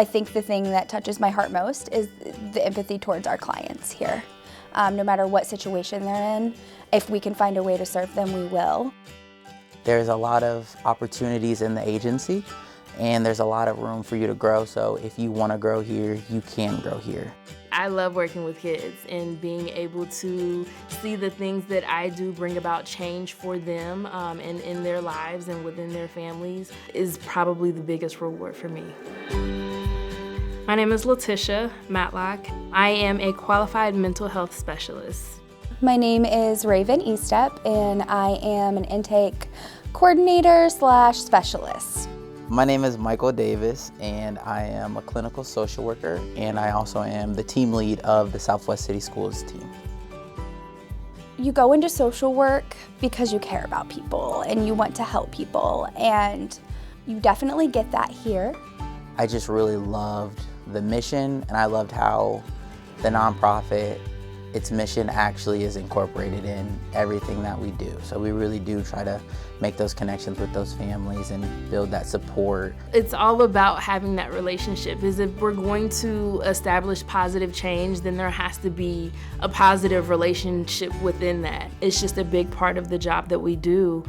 I think the thing that touches my heart most is the empathy towards our clients here. No matter what situation they're in, if we can find a way to serve them, we will. There's a lot of opportunities in the agency, and there's a lot of room for you to grow. So if you want to grow here, you can grow here. I love working with kids and being able to see the things that I do bring about change for them and in their lives and within their families is probably the biggest reward for me. My name is Letitia Matlock. I am a qualified mental health specialist. My name is Raven Estep, and I am an intake coordinator / specialist. My name is Michael Davis, and I am a clinical social worker, and I also am the team lead of the Southwest City Schools team. You go into social work because you care about people and you want to help people, and you definitely get that here. I just really loved the mission, and I loved how the nonprofit, its mission actually is incorporated in everything that we do. So we really do try to make those connections with those families and build that support. It's all about having that relationship, because if we're going to establish positive change, then there has to be a positive relationship within that. It's just a big part of the job that we do,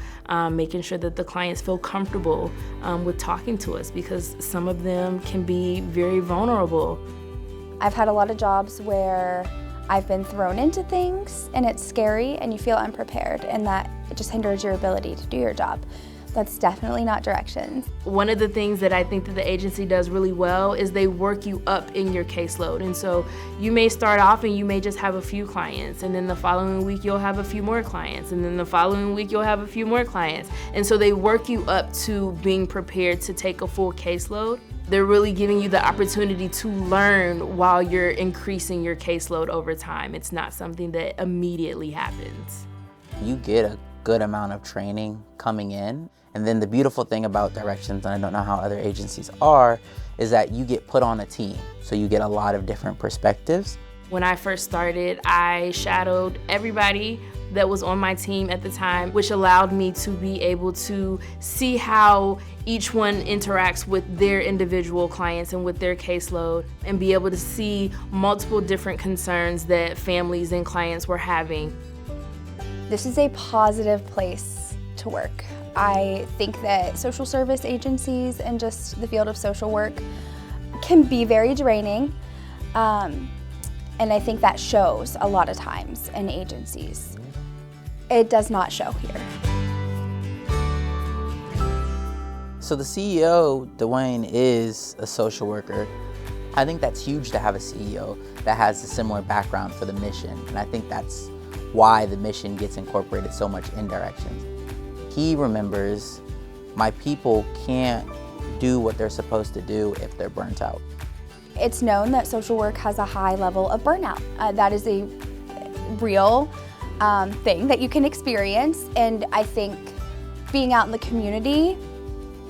making sure that the clients feel comfortable with talking to us, because some of them can be very vulnerable. I've had a lot of jobs where I've been thrown into things and it's scary and you feel unprepared, and that it just hinders your ability to do your job. That's definitely not directions. One of the things that I think that the agency does really well is they work you up in your caseload. And so you may start off and you may just have a few clients, and then the following week you'll have a few more clients, and then the following week you'll have a few more clients. And so they work you up to being prepared to take a full caseload. They're really giving you the opportunity to learn while you're increasing your caseload over time. It's not something that immediately happens. You get a good amount of training coming in, and then the beautiful thing about Directions, and I don't know how other agencies are, is that you get put on a team. So you get a lot of different perspectives. When I first started, I shadowed everybody that was on my team at the time, which allowed me to be able to see how each one interacts with their individual clients and with their caseload, and be able to see multiple different concerns that families and clients were having. This is a positive place to work. I think that social service agencies and just the field of social work can be very draining, and I think that shows a lot of times in agencies. It does not show here. So the CEO, Dwayne, is a social worker. I think that's huge to have a CEO that has a similar background for the mission, and I think that's why the mission gets incorporated so much in Directions. He remembers my people can't do what they're supposed to do if they're burnt out. It's known that social work has a high level of burnout. That is a real thing that you can experience, and I think being out in the community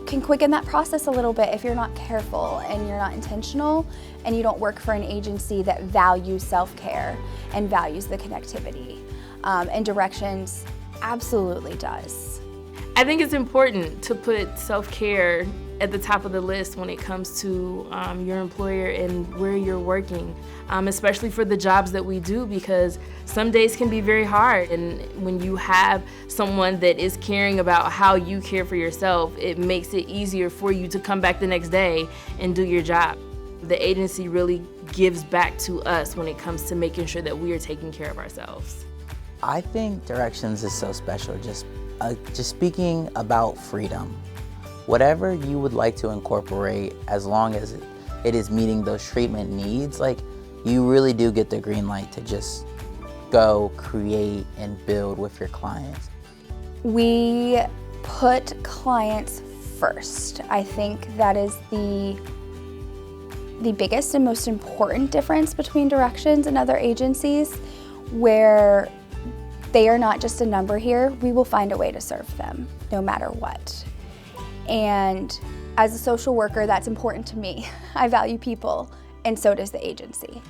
can quicken that process a little bit if you're not careful and you're not intentional and you don't work for an agency that values self-care and values the connectivity. And Directions absolutely does. I think it's important to put self-care at the top of the list when it comes to your employer and where you're working, especially for the jobs that we do, because some days can be very hard. And when you have someone that is caring about how you care for yourself, it makes it easier for you to come back the next day and do your job. The agency really gives back to us when it comes to making sure that we are taking care of ourselves. I think Directions is so special, just speaking about freedom. Whatever you would like to incorporate, as long as it is meeting those treatment needs, like, you really do get the green light to just go create and build with your clients. We put clients first. I think that is the biggest and most important difference between Directions and other agencies, where they are not just a number here. We will find a way to serve them no matter what. And as a social worker, that's important to me. I value people, and so does the agency.